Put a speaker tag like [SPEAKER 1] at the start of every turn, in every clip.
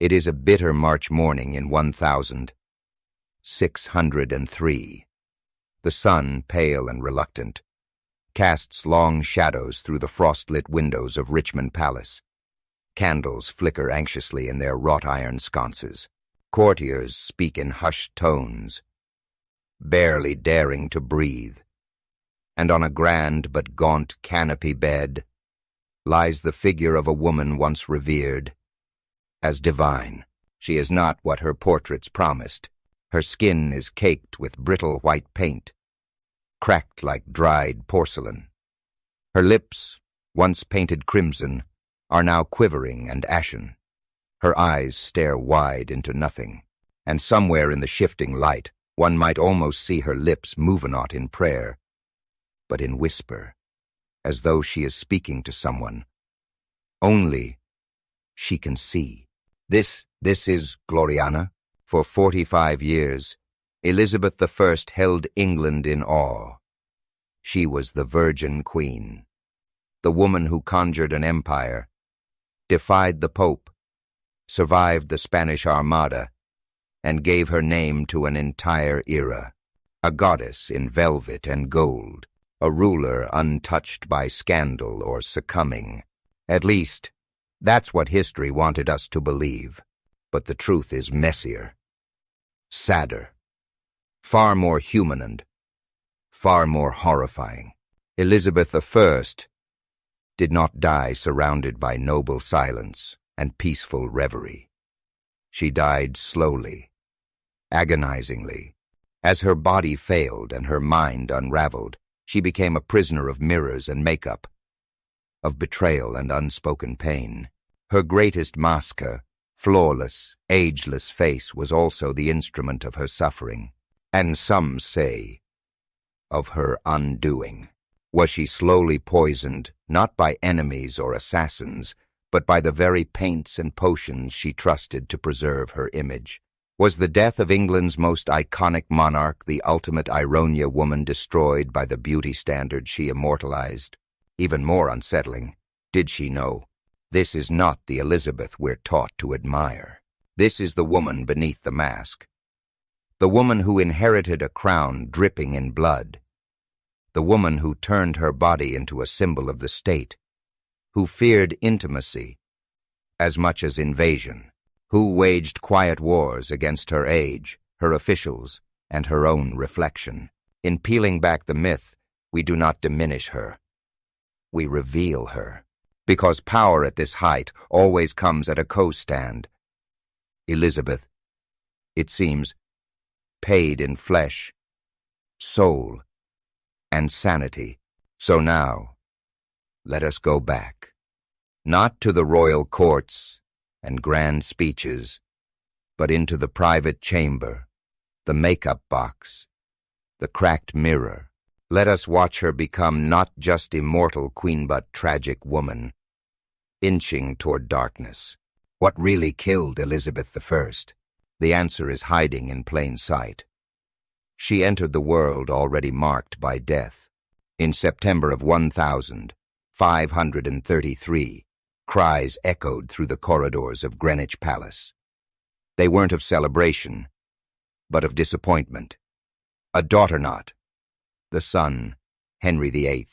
[SPEAKER 1] It is a bitter March morning in 1603. The sun, pale and reluctant, casts long shadows through the frost-lit windows of Richmond Palace. Candles flicker anxiously in their wrought-iron sconces. Courtiers speak in hushed tones, barely daring to breathe. And on a grand but gaunt canopy bed lies the figure of a woman once revered as divine. She is not what her portraits promised. Her skin is caked with brittle white paint, cracked like dried porcelain. Her lips, once painted crimson, are now quivering and ashen. Her eyes stare wide into nothing, and somewhere in the shifting light one might almost see her lips move not in prayer, but in whisper, as though she is speaking to someone. Only she can see. This is Gloriana. For 45 years, Elizabeth I held England in awe. She was the Virgin Queen, the woman who conjured an empire, defied the Pope, survived the Spanish Armada, and gave her name to an entire era. A goddess in velvet and gold, a ruler untouched by scandal or succumbing. At least, that's what history wanted us to believe. But the truth is messier, sadder, far more human and far more horrifying. Elizabeth I did not die surrounded by noble silence and peaceful reverie. She died slowly, agonizingly. As her body failed and her mind unraveled, she became a prisoner of mirrors and makeup, of betrayal and unspoken pain. Her greatest masker, flawless, ageless face was also the instrument of her suffering, and some say, of her undoing. Was she slowly poisoned, not by enemies or assassins, but by the very paints and potions she trusted to preserve her image? Was the death of England's most iconic monarch the ultimate Ironia woman destroyed by the beauty standard she immortalized? Even more unsettling, did she know? This is not the Elizabeth we're taught to admire. This is the woman beneath the mask. The woman who inherited a crown dripping in blood. The woman who turned her body into a symbol of the state. Who feared intimacy as much as invasion. Who waged quiet wars against her age, her officials, and her own reflection. In peeling back the myth, we do not diminish her. We reveal her. Because power at this height always comes at a co-stand. Elizabeth, it seems, paid in flesh, soul, and sanity. So now, let us go back. Not to the royal courts and grand speeches, but into the private chamber, the makeup box, the cracked mirror. Let us watch her become not just immortal queen but tragic woman, inching toward darkness. What really killed Elizabeth I? The answer is hiding in plain sight. She entered the world already marked by death. In September of 1533, cries echoed through the corridors of Greenwich Palace. They weren't of celebration, but of disappointment. A daughter not, the son, Henry VIII,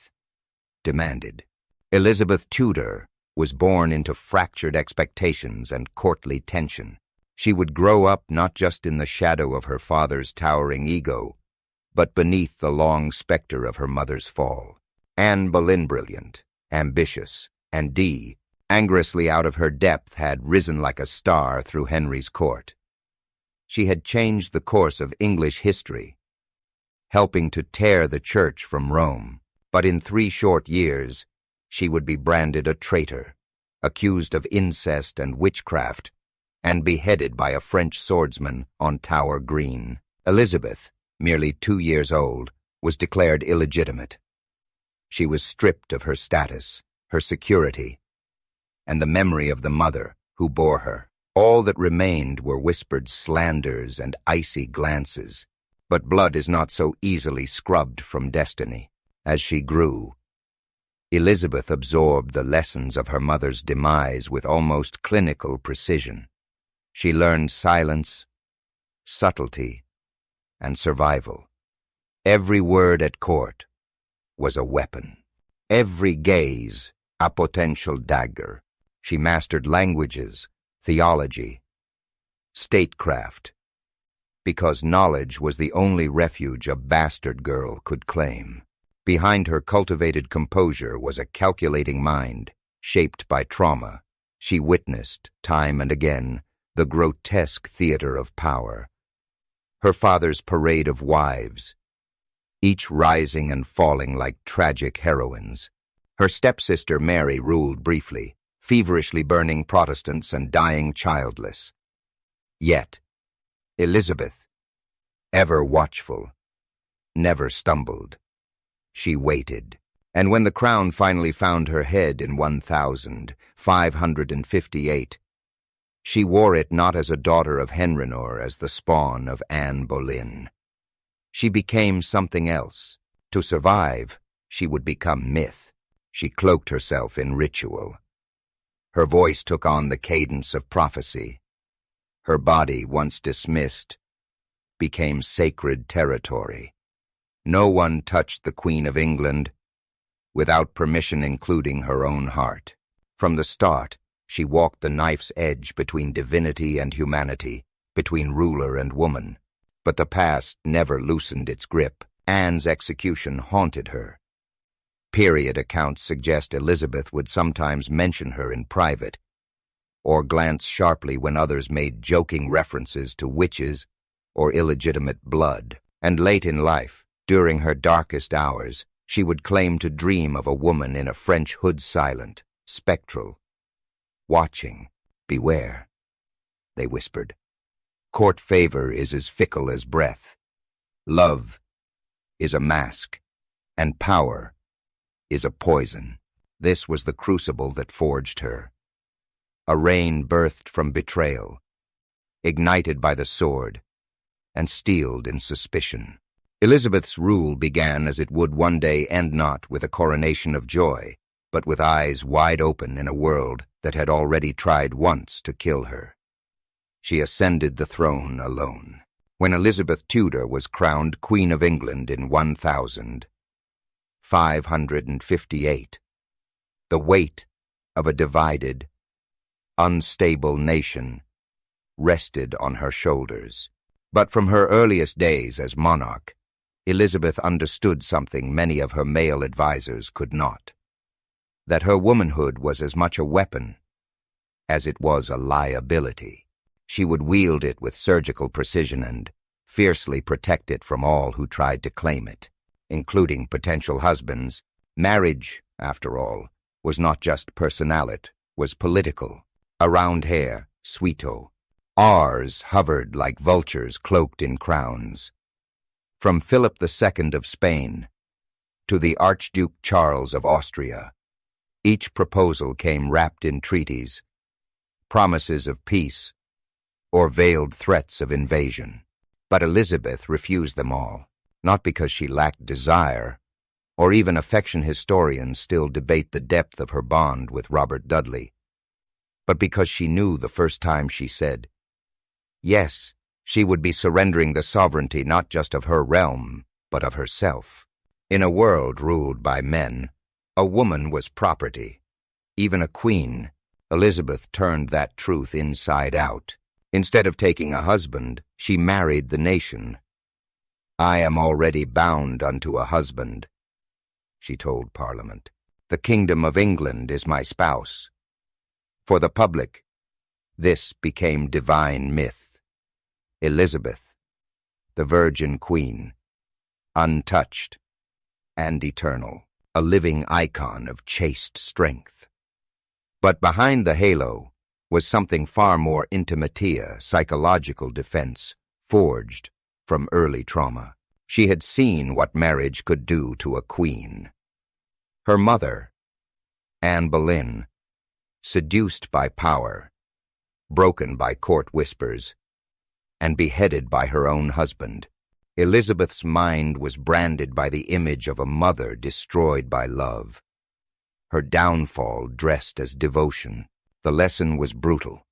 [SPEAKER 1] demanded. Elizabeth Tudor was born into fractured expectations and courtly tension. She would grow up not just in the shadow of her father's towering ego, but beneath the long specter of her mother's fall. Anne Boleyn, brilliant, ambitious, and angerously out of her depth, had risen like a star through Henry's court. She had changed the course of English history, helping to tear the church from Rome. But in 3 short years, she would be branded a traitor, accused of incest and witchcraft, and beheaded by a French swordsman on Tower Green. Elizabeth, merely 2 years old, was declared illegitimate. She was stripped of her status, her security, and the memory of the mother who bore her. All that remained were whispered slanders and icy glances. But blood is not so easily scrubbed from destiny. As she grew, Elizabeth absorbed the lessons of her mother's demise with almost clinical precision. She learned silence, subtlety, and survival. Every word at court was a weapon. Every gaze a potential dagger. She mastered languages, theology, statecraft, because knowledge was the only refuge a bastard girl could claim. Behind her cultivated composure was a calculating mind, shaped by trauma. She witnessed, time and again, the grotesque theater of power. Her father's parade of wives, each rising and falling like tragic heroines. Her stepsister Mary ruled briefly, feverishly burning Protestants and dying childless. Yet, Elizabeth, ever watchful, never stumbled. She waited, and when the crown finally found her head in 1558, she wore it not as a daughter of Henry nor as the spawn of Anne Boleyn. She became something else. To survive, she would become myth. She cloaked herself in ritual. Her voice took on the cadence of prophecy. Her body, once dismissed, became sacred territory. No one touched the Queen of England without permission, including her own heart. From the start, she walked the knife's edge between divinity and humanity, between ruler and woman. But the past never loosened its grip. Anne's execution haunted her. Period accounts suggest Elizabeth would sometimes mention her in private, or glance sharply when others made joking references to witches or illegitimate blood. And late in life, during her darkest hours, she would claim to dream of a woman in a French hood, silent, spectral, watching. Beware, they whispered. Court favor is as fickle as breath. Love is a mask, and power is a poison. This was the crucible that forged her. A reign birthed from betrayal, ignited by the sword, and steeled in suspicion. Elizabeth's rule began as it would one day end, not with a coronation of joy, but with eyes wide open in a world that had already tried once to kill her. She ascended the throne alone. When Elizabeth Tudor was crowned Queen of England in 1558, the weight of a divided, unstable nation rested on her shoulders. But from her earliest days as monarch, Elizabeth understood something many of her male advisers could not: that her womanhood was as much a weapon as it was a liability. She would wield it with surgical precision and fiercely protect it from all who tried to claim it, including potential husbands. Marriage, after all, was not just personal, it was political. A round hair, suito. Ours hovered like vultures cloaked in crowns. From Philip II of Spain to the Archduke Charles of Austria, each proposal came wrapped in treaties, promises of peace, or veiled threats of invasion. But Elizabeth refused them all, not because she lacked desire, or even affection. Historians still debate the depth of her bond with Robert Dudley, but because she knew the first time she said yes, she would be surrendering the sovereignty not just of her realm, but of herself. In a world ruled by men, a woman was property, even a queen. Elizabeth turned that truth inside out. Instead of taking a husband, she married the nation. I am already bound unto a husband, she told Parliament. The kingdom of England is my spouse. For the public, this became divine myth. Elizabeth, the Virgin Queen, untouched and eternal, a living icon of chaste strength. But behind the halo was something far more intimate, a psychological defense forged from early trauma. She had seen what marriage could do to a queen. Her mother, Anne Boleyn, seduced by power, broken by court whispers, and beheaded by her own husband. Elizabeth's mind was branded by the image of a mother destroyed by love. Her downfall dressed as devotion. The lesson was brutal.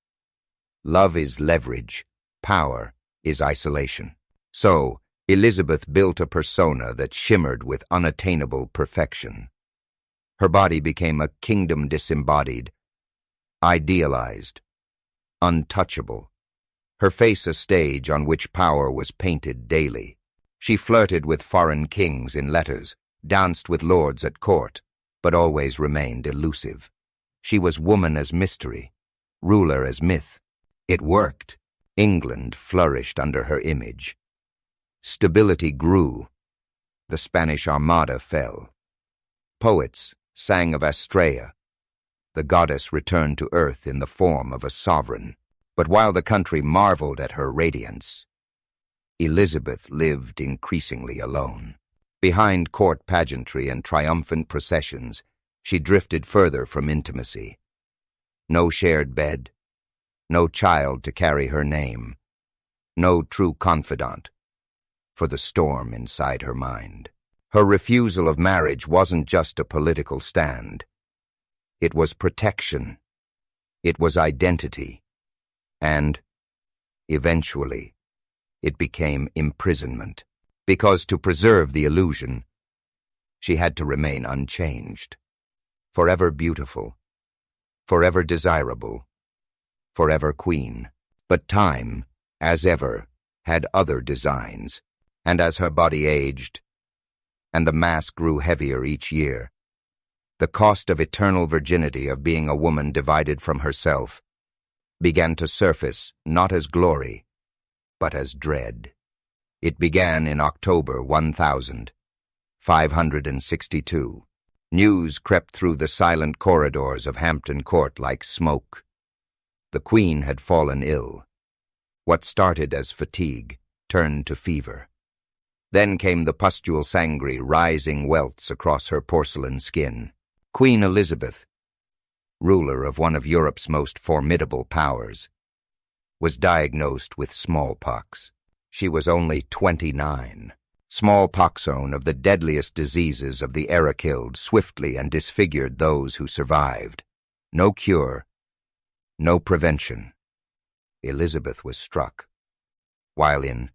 [SPEAKER 1] Love is leverage. Power is isolation. So, Elizabeth built a persona that shimmered with unattainable perfection. Her body became a kingdom disembodied, idealized, untouchable. Her face a stage on which power was painted daily. She flirted with foreign kings in letters, danced with lords at court, but always remained elusive. She was woman as mystery, ruler as myth. It worked. England flourished under her image. Stability grew. The Spanish Armada fell. Poets sang of Astrea. The goddess returned to earth in the form of a sovereign. But while the country marveled at her radiance, Elizabeth lived increasingly alone. Behind court pageantry and triumphant processions, she drifted further from intimacy. No shared bed, no child to carry her name, no true confidant for the storm inside her mind. Her refusal of marriage wasn't just a political stand. It was protection. It was identity. And, eventually, it became imprisonment, because to preserve the illusion, she had to remain unchanged, forever beautiful, forever desirable, forever queen. But time, as ever, had other designs, and as her body aged, and the mask grew heavier each year, the cost of eternal virginity of being a woman divided from herself began to surface not as glory, but as dread. It began in October 1562. News crept through the silent corridors of Hampton Court like smoke. The Queen had fallen ill. What started as fatigue turned to fever. Then came the pustule sanguine rising welts across her porcelain skin. Queen Elizabeth, ruler of one of Europe's most formidable powers, was diagnosed with smallpox. She was only 29. Smallpoxone, of the deadliest diseases of the era, killed swiftly and disfigured those who survived. No cure, no prevention. Elizabeth was struck. While in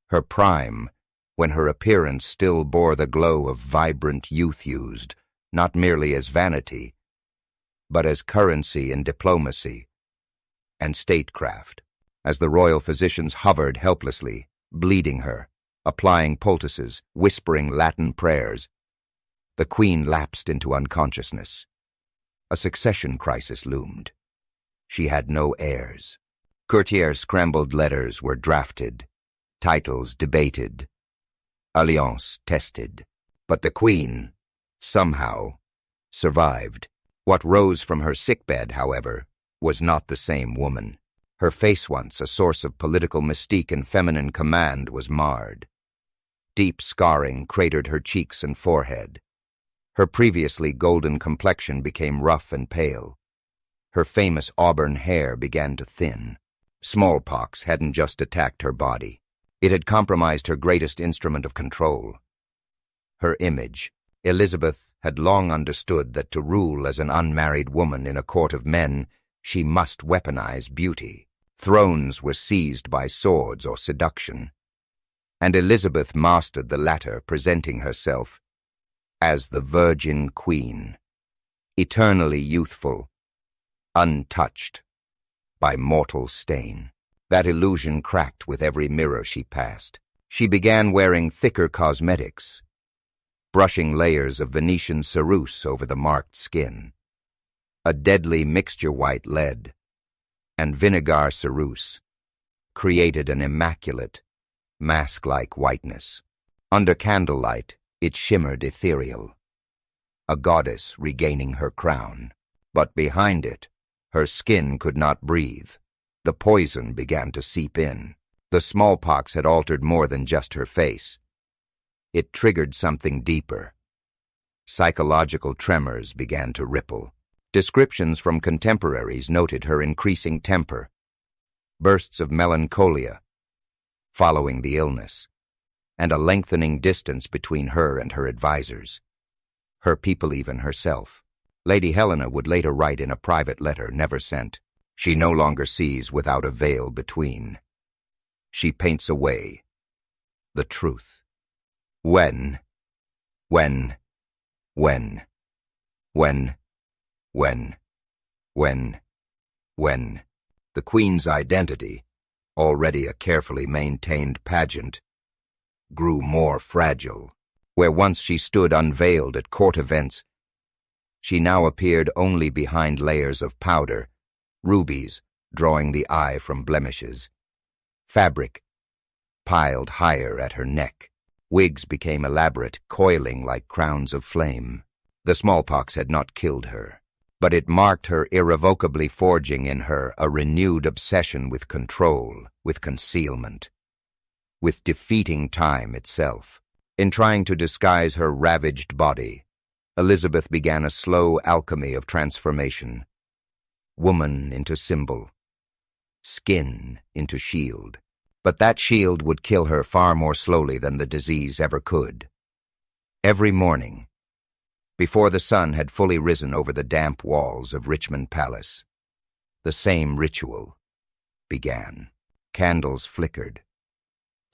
[SPEAKER 1] her prime, when her appearance still bore the glow of vibrant youth, used not merely as vanity, but as currency in diplomacy and statecraft. As the royal physicians hovered helplessly, bleeding her, applying poultices, whispering Latin prayers, the Queen lapsed into unconsciousness. A succession crisis loomed. She had no heirs. Courtier-scrambled letters were drafted, titles debated, alliances tested. But the Queen, somehow, survived. What rose from her sickbed, however, was not the same woman. Her face, once a source of political mystique and feminine command, was marred. Deep scarring cratered her cheeks and forehead. Her previously golden complexion became rough and pale. Her famous auburn hair began to thin. Smallpox hadn't just attacked her body. It had compromised her greatest instrument of control, her image. Elizabeth had long understood that to rule as an unmarried woman in a court of men, she must weaponize beauty. Thrones were seized by swords or seduction, and Elizabeth mastered the latter, presenting herself as the Virgin Queen, eternally youthful, untouched by mortal stain. That illusion cracked with every mirror she passed. She began wearing thicker cosmetics, brushing layers of Venetian ceruse over the marked skin. A deadly mixture, white lead and vinegar ceruse, created an immaculate, mask-like whiteness. Under candlelight, it shimmered ethereal, a goddess regaining her crown. But behind it, her skin could not breathe. The poison began to seep in. The smallpox had altered more than just her face. It triggered something deeper. Psychological tremors began to ripple. Descriptions from contemporaries noted her increasing temper, bursts of melancholia following the illness, and a lengthening distance between her and her advisors, her people, even herself. Lady Helena would later write in a private letter never sent, She no longer sees without a veil between. She paints away the truth. When, when, when, when, when, when, when. The Queen's identity, already a carefully maintained pageant, grew more fragile. Where once she stood unveiled at court events, she now appeared only behind layers of powder, rubies drawing the eye from blemishes, fabric piled higher at her neck. Wigs became elaborate, coiling like crowns of flame. The smallpox had not killed her, but it marked her irrevocably, forging in her a renewed obsession with control, with concealment, with defeating time itself. In trying to disguise her ravaged body, Elizabeth began a slow alchemy of transformation. Woman into symbol, skin into shield. But that shield would kill her far more slowly than the disease ever could. Every morning, before the sun had fully risen over the damp walls of Richmond Palace, the same ritual began. Candles flickered,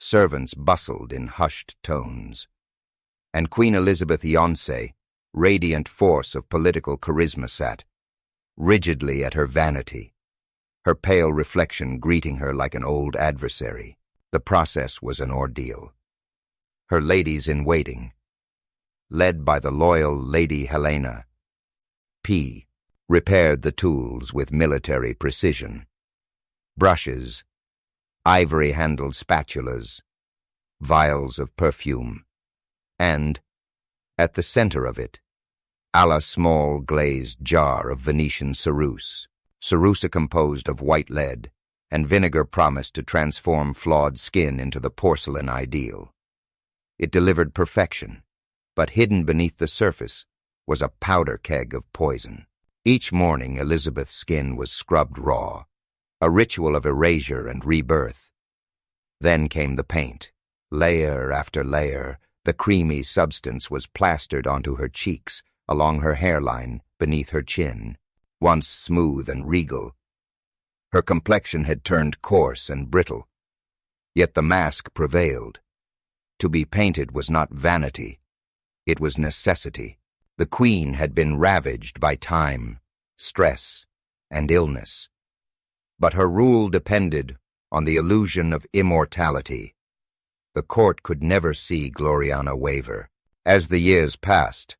[SPEAKER 1] servants bustled in hushed tones, and Queen Elizabeth Yonsei, radiant force of political charisma, sat rigidly at her vanity, her pale reflection greeting her like an old adversary. The process was an ordeal. Her ladies-in-waiting, led by the loyal Lady Helena P., repaired the tools with military precision. Brushes, ivory-handled spatulas, vials of perfume, and, at the center of it, a small glazed jar of Venetian cerussa composed of white lead, and vinegar promised to transform flawed skin into the porcelain ideal. It delivered perfection, but hidden beneath the surface was a powder keg of poison. Each morning Elizabeth's skin was scrubbed raw, a ritual of erasure and rebirth. Then came the paint. Layer after layer, the creamy substance was plastered onto her cheeks, along her hairline, beneath her chin. Once smooth and regal, her complexion had turned coarse and brittle. Yet the mask prevailed. To be painted was not vanity, it was necessity. The Queen had been ravaged by time, stress, and illness. But her rule depended on the illusion of immortality. The court could never see Gloriana waver. As the years passed,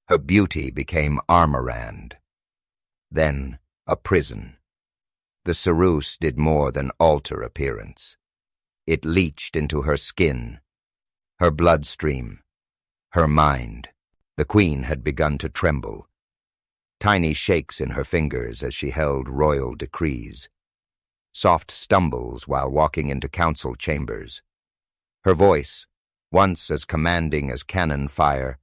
[SPEAKER 1] her beauty became armorand, then a prison. The cerusse did more than alter appearance. It leached into her skin, her bloodstream, her mind. The Queen had begun to tremble, tiny shakes in her fingers as she held royal decrees, soft stumbles while walking into council chambers. Her voice, once as commanding as cannon fire,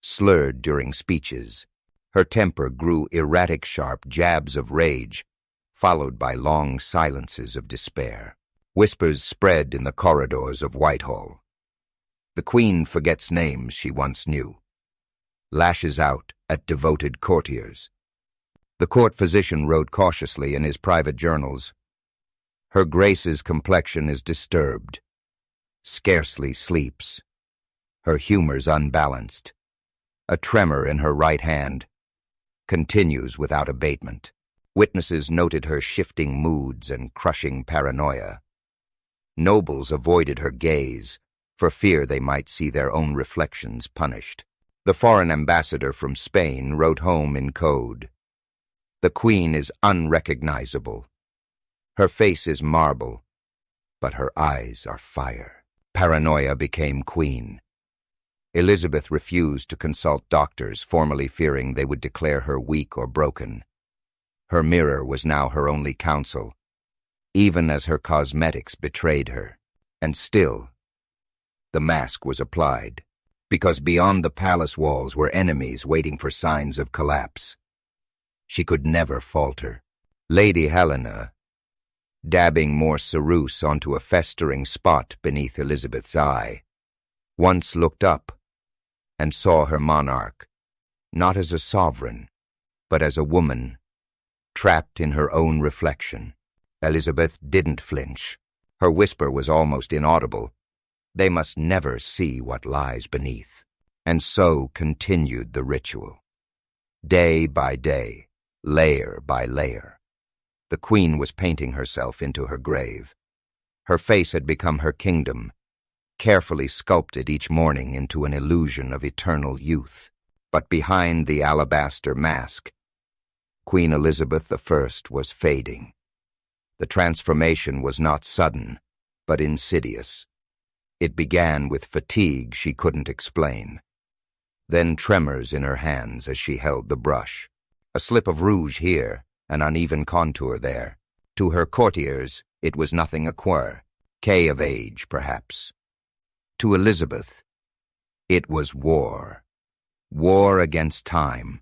[SPEAKER 1] slurred during speeches. Her temper grew erratic, sharp jabs of rage, followed by long silences of despair. Whispers spread in the corridors of Whitehall. The Queen forgets names she once knew, lashes out at devoted courtiers. The court physician wrote cautiously in his private journals, "Her Grace's complexion is disturbed, scarcely sleeps. Her humor's unbalanced. A tremor in her right hand continues without abatement." Witnesses noted her shifting moods and crushing paranoia. Nobles avoided her gaze for fear they might see their own reflections punished. The foreign ambassador from Spain wrote home in code, "The Queen is unrecognizable. Her face is marble, but her eyes are fire." Paranoia became queen. Elizabeth refused to consult doctors, formally fearing they would declare her weak or broken. Her mirror was now her only counsel, even as her cosmetics betrayed her. And still, the mask was applied, because beyond the palace walls were enemies waiting for signs of collapse. She could never falter. Lady Helena, dabbing more cerusse onto a festering spot beneath Elizabeth's eye, once looked up and saw her monarch, not as a sovereign, but as a woman, trapped in her own reflection. Elizabeth didn't flinch. Her whisper was almost inaudible. They must never see what lies beneath. And so continued the ritual. Day by day, layer by layer. The queen was painting herself into her grave. Her face had become her kingdom, carefully sculpted each morning into an illusion of eternal youth. But behind the alabaster mask, Queen Elizabeth I was fading. The transformation was not sudden, but insidious. It began with fatigue she couldn't explain, then tremors in her hands as she held the brush. A slip of rouge here, an uneven contour there. To her courtiers, it was nothing decay of age, perhaps. To Elizabeth, it was war. War against time.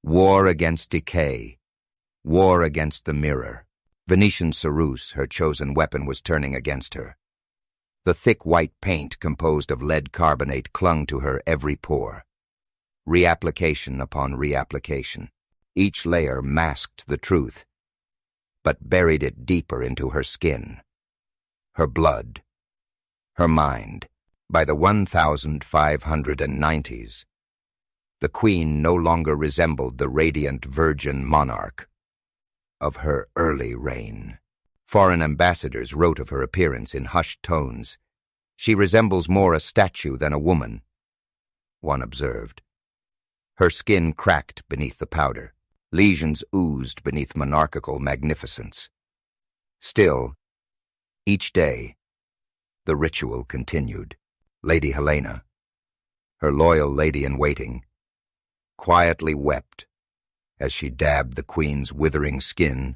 [SPEAKER 1] War against decay. War against the mirror. Venetian ceruse, her chosen weapon, was turning against her. The thick white paint composed of lead carbonate clung to her every pore. Reapplication upon reapplication. Each layer masked the truth, but buried it deeper into her skin, her blood, her mind. By the 1590s, the queen no longer resembled the radiant virgin monarch of her early reign. Foreign ambassadors wrote of her appearance in hushed tones. She resembles more a statue than a woman, one observed. Her skin cracked beneath the powder. Lesions oozed beneath monarchical magnificence. Still, each day, the ritual continued. Lady Helena, her loyal lady-in-waiting, quietly wept as she dabbed the queen's withering skin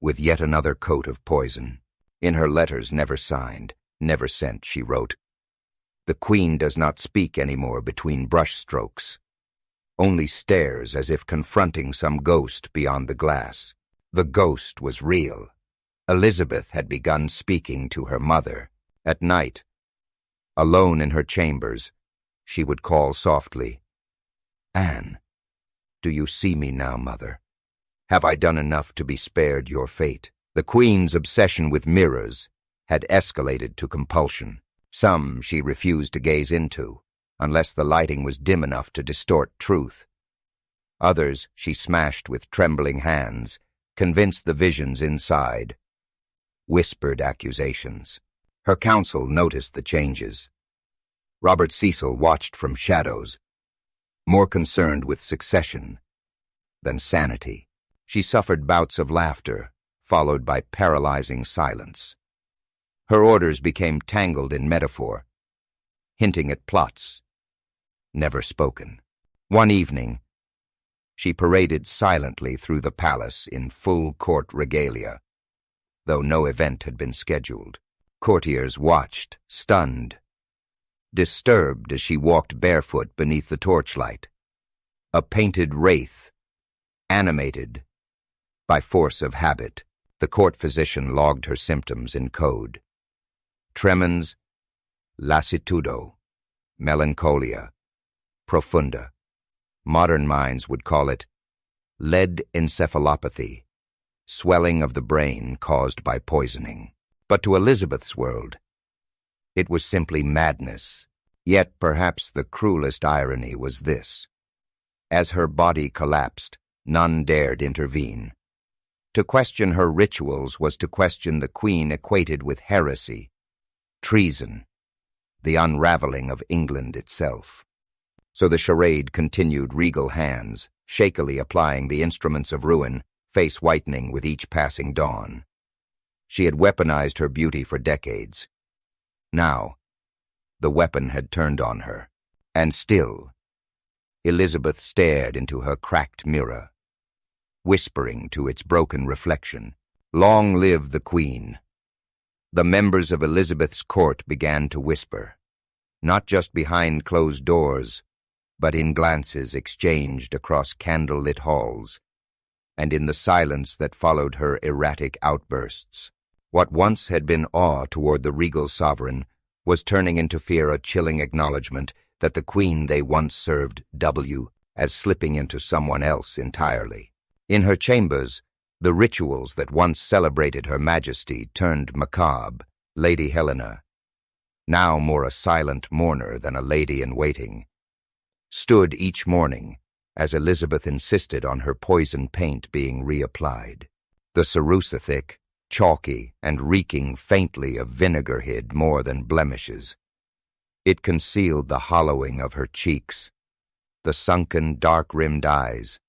[SPEAKER 1] with yet another coat of poison. In her letters never signed, never sent, she wrote, "The queen does not speak anymore between brush strokes, only stares as if confronting some ghost beyond the glass." The ghost was real. Elizabeth had begun speaking to her mother. At night, alone in her chambers, she would call softly, "Anne, do you see me now, mother? Have I done enough to be spared your fate?" The queen's obsession with mirrors had escalated to compulsion. Some she refused to gaze into, unless the lighting was dim enough to distort truth. Others she smashed with trembling hands, convinced the visions inside. Whispered accusations. Her council noticed the changes. Robert Cecil watched from shadows, more concerned with succession than sanity. She suffered bouts of laughter, followed by paralyzing silence. Her orders became tangled in metaphor, hinting at plots never spoken. One evening, she paraded silently through the palace in full court regalia, though no event had been scheduled. Courtiers watched, stunned, disturbed as she walked barefoot beneath the torchlight. A painted wraith, animated by force of habit. The court physician logged her symptoms in code. Tremens, lassitudo, melancholia, profunda. Modern minds would call it lead encephalopathy, swelling of the brain caused by poisoning. But to Elizabeth's world, it was simply madness. Yet perhaps the cruelest irony was this. As her body collapsed, none dared intervene. To question her rituals was to question the queen equated with heresy, treason, the unraveling of England itself. So the charade continued, regal hands, shakily applying the instruments of ruin, face whitening with each passing dawn. She had weaponized her beauty for decades. Now, the weapon had turned on her, and still, Elizabeth stared into her cracked mirror, whispering to its broken reflection, "Long live the Queen." The members of Elizabeth's court began to whisper, not just behind closed doors, but in glances exchanged across candle-lit halls, and in the silence that followed her erratic outbursts. What once had been awe toward the regal sovereign was turning into fear, a chilling acknowledgement that the queen they once served as slipping into someone else entirely. In her chambers, the rituals that once celebrated her majesty turned macabre. Lady Helena, now more a silent mourner than a lady-in-waiting, stood each morning as Elizabeth insisted on her poison paint being reapplied. The cerussa thick, chalky, and reeking faintly of vinegar hid more than blemishes. It concealed the hollowing of her cheeks, the sunken, dark-rimmed eyes,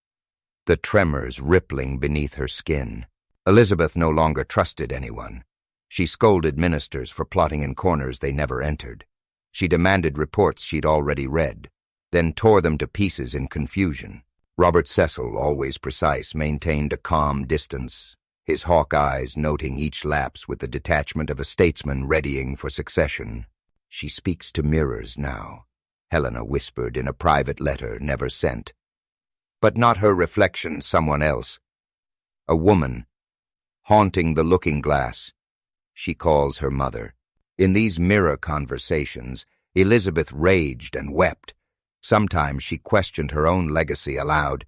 [SPEAKER 1] the tremors rippling beneath her skin. Elizabeth no longer trusted anyone. She scolded ministers for plotting in corners they never entered. She demanded reports she'd already read, then tore them to pieces in confusion. Robert Cecil, always precise, maintained a calm distance, his hawk eyes noting each lapse with the detachment of a statesman readying for succession. "She speaks to mirrors now," Helena whispered in a private letter never sent. But not her reflection, someone else. A woman, haunting the looking-glass. She calls her mother. In these mirror conversations, Elizabeth raged and wept. Sometimes she questioned her own legacy aloud.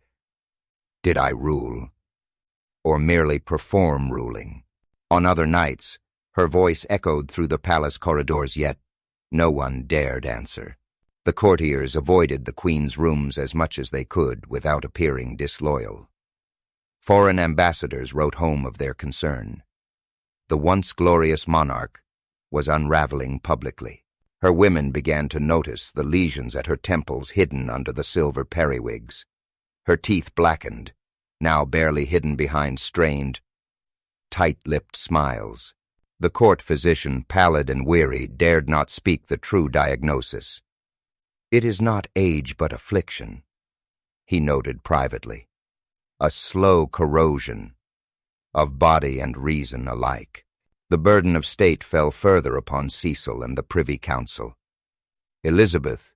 [SPEAKER 1] Did I rule? Or merely perform ruling? On other nights, her voice echoed through the palace corridors, yet no one dared answer. The courtiers avoided the Queen's rooms as much as they could without appearing disloyal. Foreign ambassadors wrote home of their concern. The once glorious monarch was unraveling publicly. Her women began to notice the lesions at her temples hidden under the silver periwigs. Her teeth blackened, now barely hidden behind strained, tight-lipped smiles. The court physician, pallid and weary, dared not speak the true diagnosis. "It is not age but affliction," he noted privately. "A slow corrosion of body and reason alike." The burden of state fell further upon Cecil and the Privy Council. Elizabeth,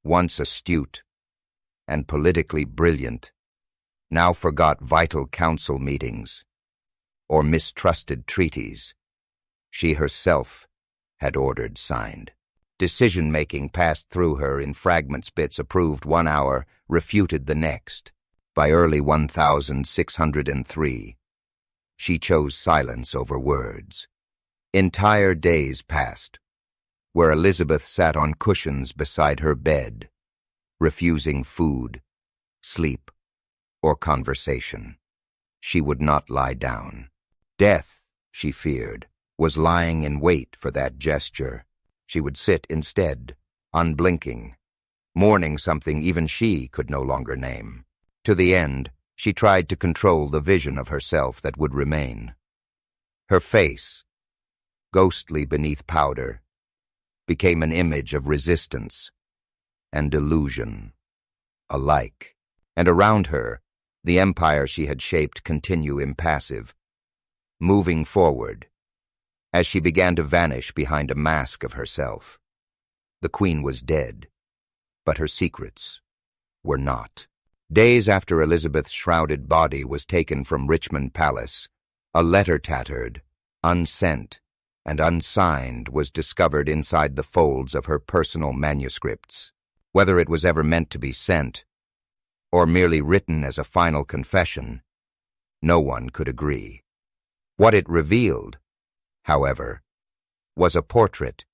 [SPEAKER 1] once astute and politically brilliant, now forgot vital council meetings or mistrusted treaties she herself had ordered signed. Decision-making passed through her in fragments, bits approved 1 hour, refuted the next. By early 1603, she chose silence over words. Entire days passed, where Elizabeth sat on cushions beside her bed, refusing food, sleep, or conversation. She would not lie down. Death, she feared, was lying in wait for that gesture. She would sit instead, unblinking, mourning something even she could no longer name. To the end, she tried to control the vision of herself that would remain. Her face, ghostly beneath powder, became an image of resistance and delusion alike. And around her, the empire she had shaped continued impassive, moving forward, as she began to vanish behind a mask of herself. The Queen was dead, but her secrets were not. Days after Elizabeth's shrouded body was taken from Richmond Palace, a letter tattered, unsent, and unsigned was discovered inside the folds of her personal manuscripts. Whether it was ever meant to be sent, or merely written as a final confession, no one could agree. What it revealed, however, was a portrait,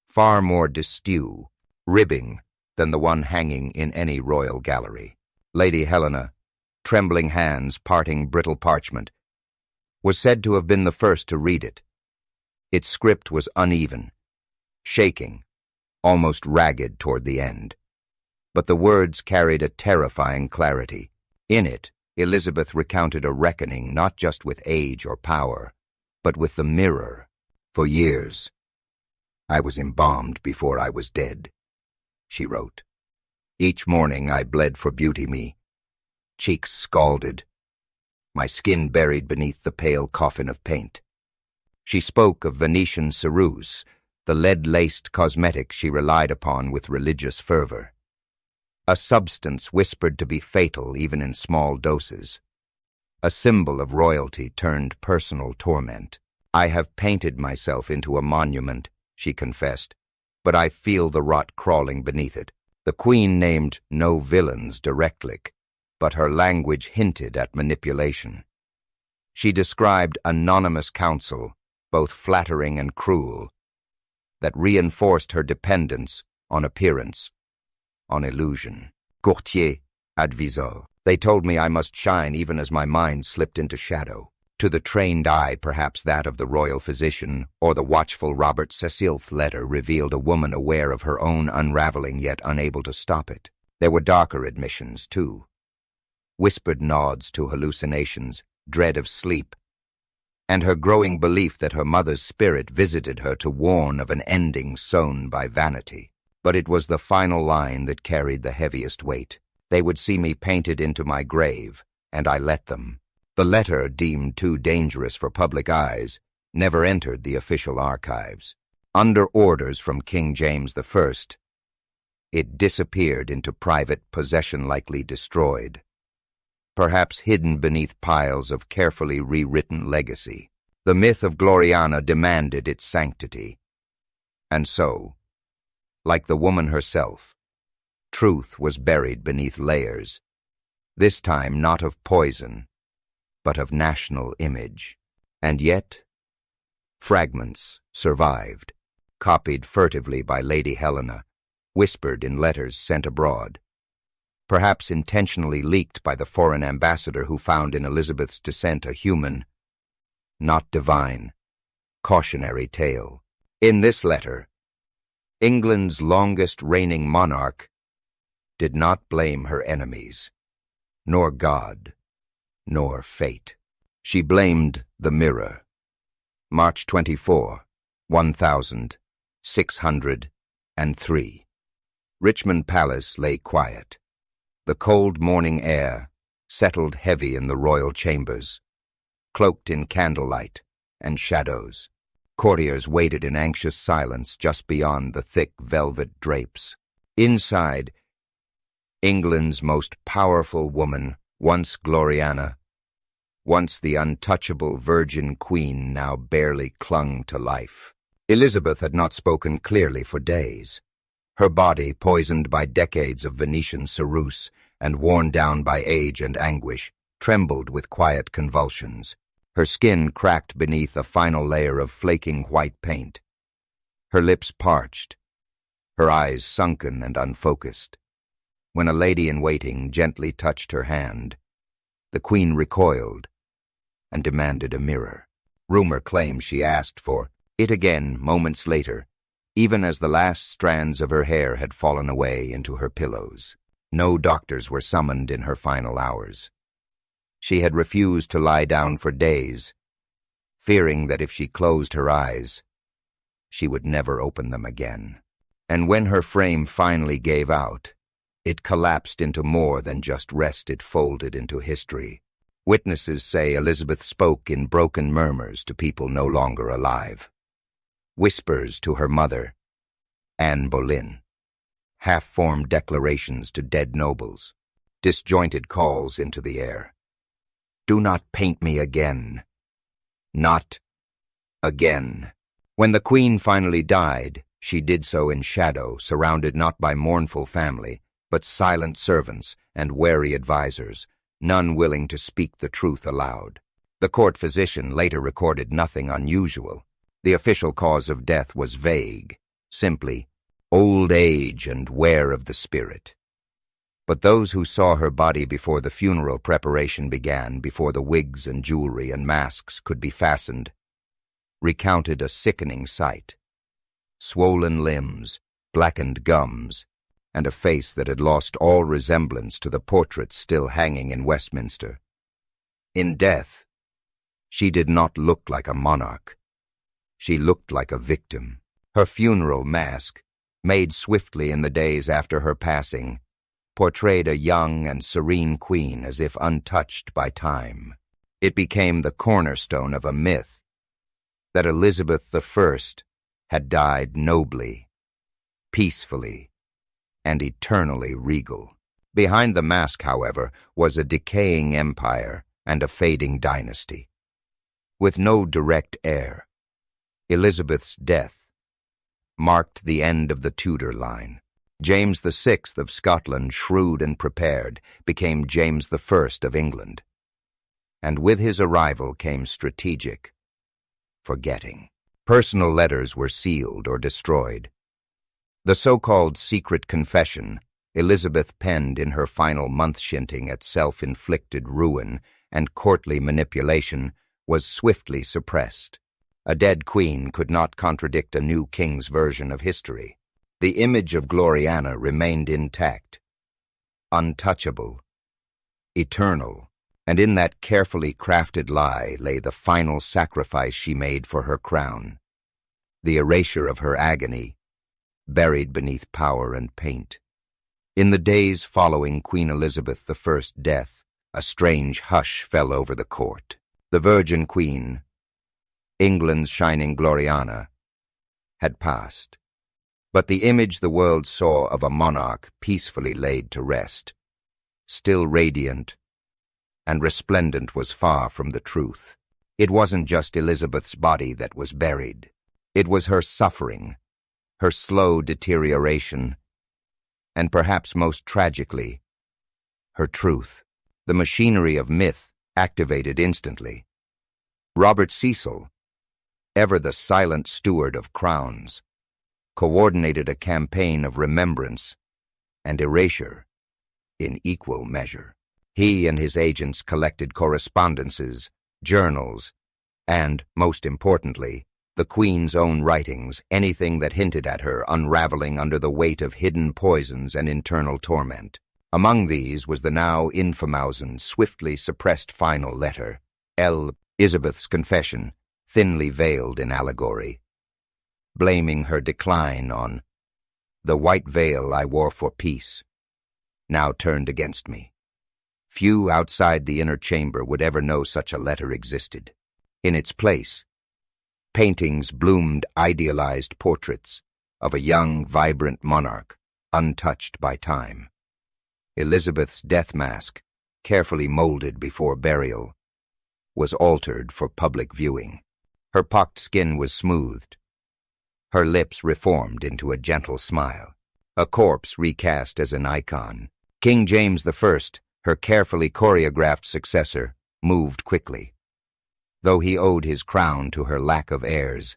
[SPEAKER 1] far more distinct, ribbing than the one hanging in any royal gallery. Lady Helena, trembling hands parting brittle parchment, was said to have been the first to read it. Its script was uneven, shaking, almost ragged toward the end. But the words carried a terrifying clarity. In it, Elizabeth recounted a reckoning not just with age or power, but with the mirror. "For years, I was embalmed before I was dead," she wrote. "Each morning I bled for beauty me, cheeks scalded, my skin buried beneath the pale coffin of paint." She spoke of Venetian ceruse, the lead-laced cosmetic she relied upon with religious fervor. A substance whispered to be fatal even in small doses. A symbol of royalty turned personal torment. "I have painted myself into a monument," she confessed, "but I feel the rot crawling beneath it." The Queen named no villains directly, but her language hinted at manipulation. She described anonymous counsel, both flattering and cruel, that reinforced her dependence on appearance, on illusion. Courtier, advisor. They told me I must shine even as my mind slipped into shadow. To the trained eye, perhaps that of the royal physician or the watchful Robert Cecil's letter revealed a woman aware of her own unraveling yet unable to stop it. There were darker admissions, too. Whispered nods to hallucinations, dread of sleep, and her growing belief that her mother's spirit visited her to warn of an ending sown by vanity. But it was the final line that carried the heaviest weight. They would see me painted into my grave, and I let them. The letter, deemed too dangerous for public eyes, never entered the official archives. Under orders from King James I, it disappeared into private possession, likely destroyed, perhaps hidden beneath piles of carefully rewritten legacy. The myth of Gloriana demanded its sanctity. And so, like the woman herself, truth was buried beneath layers, this time not of poison, but of national image. And yet, fragments survived, copied furtively by Lady Helena, whispered in letters sent abroad, perhaps intentionally leaked by the foreign ambassador who found in Elizabeth's descent a human, not divine, cautionary tale. In this letter, England's longest reigning monarch did not blame her enemies, nor God, nor fate. She blamed the mirror. March 24, 1603. Richmond Palace lay quiet. The cold morning air settled heavy in the royal chambers, cloaked in candlelight and shadows. Courtiers waited in anxious silence just beyond the thick velvet drapes. Inside, England's most powerful woman, once Gloriana, once the untouchable virgin queen, now barely clung to life. Elizabeth had not spoken clearly for days. Her body, poisoned by decades of Venetian ceruse and worn down by age and anguish, trembled with quiet convulsions. Her skin cracked beneath a final layer of flaking white paint. Her lips parched, her eyes sunken and unfocused. When a lady-in-waiting gently touched her hand, the queen recoiled and demanded a mirror. Rumor claims she asked for it again moments later, even as the last strands of her hair had fallen away into her pillows. No doctors were summoned in her final hours. She had refused to lie down for days, fearing that if she closed her eyes, she would never open them again. And when her frame finally gave out, it collapsed into more than just rest. It folded into history. Witnesses say Elizabeth spoke in broken murmurs to people no longer alive. Whispers to her mother, Anne Boleyn. Half-formed declarations to dead nobles. Disjointed calls into the air. Do not paint me again. Not again. When the queen finally died, she did so in shadow, surrounded not by mournful family, but silent servants and wary advisers, none willing to speak the truth aloud. The court physician later recorded nothing unusual. The official cause of death was vague, simply old age and wear of the spirit. But those who saw her body before the funeral preparation began, before the wigs and jewelry and masks could be fastened, recounted a sickening sight. Swollen limbs, blackened gums, and a face that had lost all resemblance to the portraits still hanging in Westminster. In death, she did not look like a monarch. She looked like a victim. Her funeral mask, made swiftly in the days after her passing, portrayed a young and serene queen as if untouched by time. It became the cornerstone of a myth that Elizabeth I had died nobly, peacefully, and eternally regal. Behind the mask, however, was a decaying empire and a fading dynasty. With no direct heir, Elizabeth's death marked the end of the Tudor line. James VI of Scotland, shrewd and prepared, became James I of England. And with his arrival came strategic forgetting. Personal letters were sealed or destroyed. The so-called secret confession Elizabeth penned in her final month shinting at self-inflicted ruin and courtly manipulation was swiftly suppressed. A dead queen could not contradict a new king's version of history. The image of Gloriana remained intact, untouchable, eternal, and in that carefully crafted lie lay the final sacrifice she made for her crown, the erasure of her agony, buried beneath power and paint. In the days following Queen Elizabeth I's death, a strange hush fell over the court. The Virgin Queen, England's shining Gloriana, had passed. But the image the world saw of a monarch peacefully laid to rest, still radiant and resplendent, was far from the truth. It wasn't just Elizabeth's body that was buried. It was her suffering, her slow deterioration, and perhaps most tragically, her truth. The machinery of myth activated instantly. Robert Cecil, ever the silent steward of crowns, coordinated a campaign of remembrance and erasure in equal measure. He and his agents collected correspondences, journals, and, most importantly, the Queen's own writings, anything that hinted at her unraveling under the weight of hidden poisons and internal torment. Among these was the now infamous, swiftly suppressed final letter, Elizabeth's confession, thinly veiled in allegory, blaming her decline on the white veil I wore for peace, now turned against me. Few outside the inner chamber would ever know such a letter existed. In its place, paintings bloomed idealized portraits of a young, vibrant monarch, untouched by time. Elizabeth's death mask, carefully molded before burial, was altered for public viewing. Her pocked skin was smoothed, her lips reformed into a gentle smile, a corpse recast as an icon. King James I, her carefully choreographed successor, moved quickly. Though he owed his crown to her lack of heirs,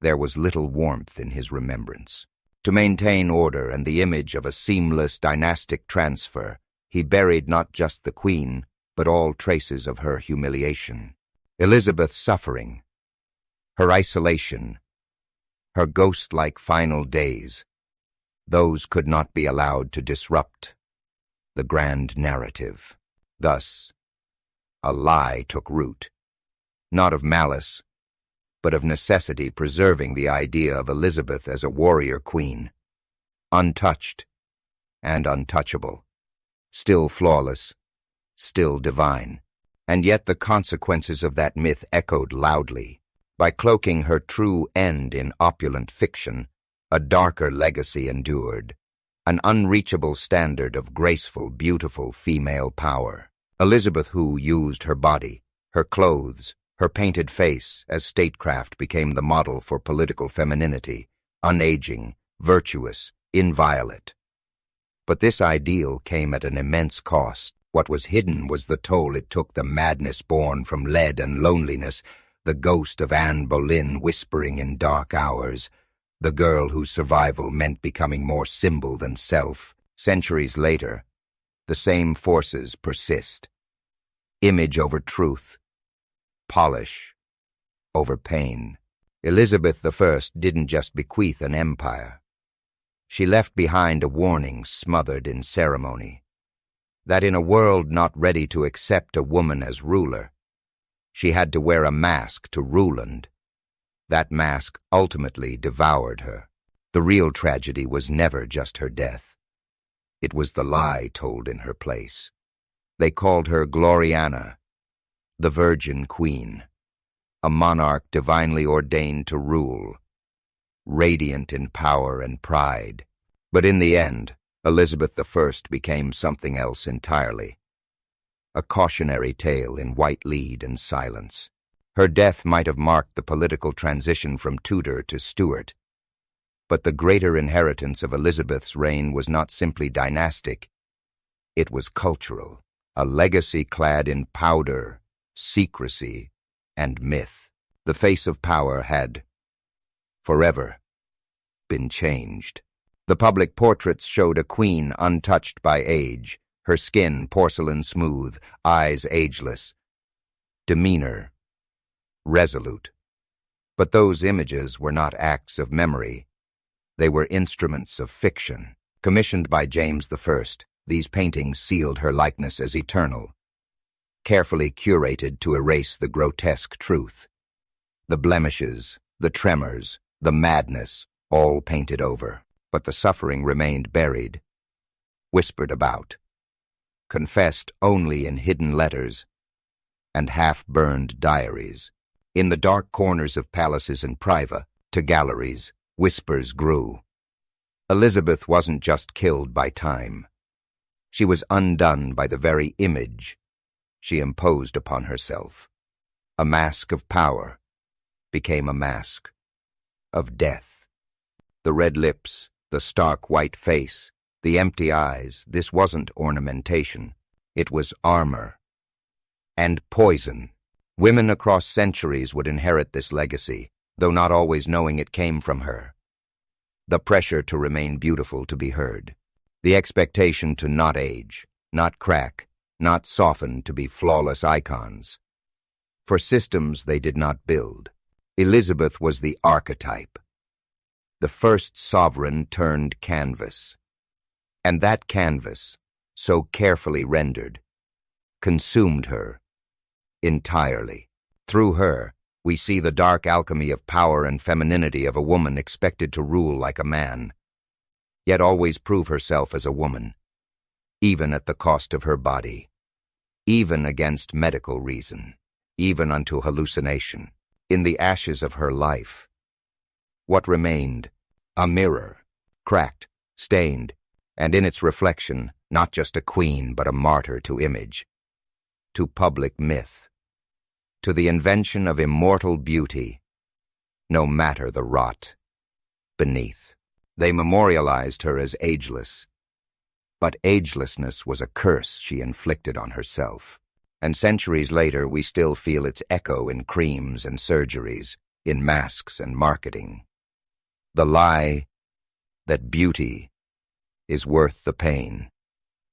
[SPEAKER 1] there was little warmth in his remembrance. To maintain order and the image of a seamless dynastic transfer, he buried not just the Queen, but all traces of her humiliation. Elizabeth's suffering, her isolation, her ghost-like final days, those could not be allowed to disrupt the grand narrative. Thus, a lie took root, not of malice, but of necessity, preserving the idea of Elizabeth as a warrior queen, untouched and untouchable, still flawless, still divine. And yet the consequences of that myth echoed loudly. By cloaking her true end in opulent fiction, a darker legacy endured, an unreachable standard of graceful, beautiful female power. Elizabeth, who used her body, her clothes, her painted face as statecraft, became the model for political femininity, unaging, virtuous, inviolate. But this ideal came at an immense cost. What was hidden was the toll it took, the madness born from lead and loneliness, the ghost of Anne Boleyn whispering in dark hours, the girl whose survival meant becoming more symbol than self. Centuries later, the same forces persist. Image over truth, polish over pain. Elizabeth I didn't just bequeath an empire. She left behind a warning smothered in ceremony, that in a world not ready to accept a woman as ruler, she had to wear a mask to rule, and that mask ultimately devoured her. The real tragedy was never just her death. It was the lie told in her place. They called her Gloriana, the Virgin Queen, a monarch divinely ordained to rule, radiant in power and pride. But in the end, Elizabeth I became something else entirely. A cautionary tale in white lead and silence. Her death might have marked the political transition from Tudor to Stuart, But the greater inheritance of Elizabeth's reign was not simply dynastic, it was cultural, a legacy clad in powder, secrecy, and myth. The face of power had, forever, been changed. The public portraits showed a queen untouched by age, her skin porcelain smooth, eyes ageless, demeanor resolute. But those images were not acts of memory. They were instruments of fiction. Commissioned by James I, these paintings sealed her likeness as eternal, carefully curated to erase the grotesque truth. The blemishes, the tremors, the madness, all painted over. But the suffering remained buried, whispered about, confessed only in hidden letters and half-burned diaries. In the dark corners of palaces and priva, to galleries, whispers grew. Elizabeth wasn't just killed by time. She was undone by the very image she imposed upon herself. A mask of power became a mask of death. The red lips, the stark white face, the empty eyes, this wasn't ornamentation. It was armor. And poison. Women across centuries would inherit this legacy, though not always knowing it came from her. The pressure to remain beautiful to be heard. The expectation to not age, not crack, not soften to be flawless icons. For systems they did not build. Elizabeth was the archetype. The first sovereign turned canvas. And that canvas, so carefully rendered, consumed her entirely. Through her, we see the dark alchemy of power and femininity of a woman expected to rule like a man, yet always prove herself as a woman, even at the cost of her body, even against medical reason, even unto hallucination. In the ashes of her life, what remained? A mirror, cracked, stained, and in its reflection, not just a queen, but a martyr to image, to public myth, to the invention of immortal beauty, no matter the rot beneath. They memorialized her as ageless, but agelessness was a curse she inflicted on herself. And centuries later, we still feel its echo in creams and surgeries, in masks and marketing. The lie that beauty is worth the pain.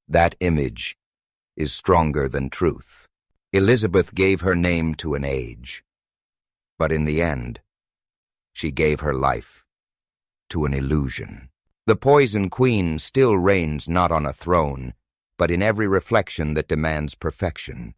[SPEAKER 1] That image is stronger than truth. Elizabeth gave her name to an age, but in the end, she gave her life to an illusion. The Poison Queen still reigns not on a throne, but in every reflection that demands perfection.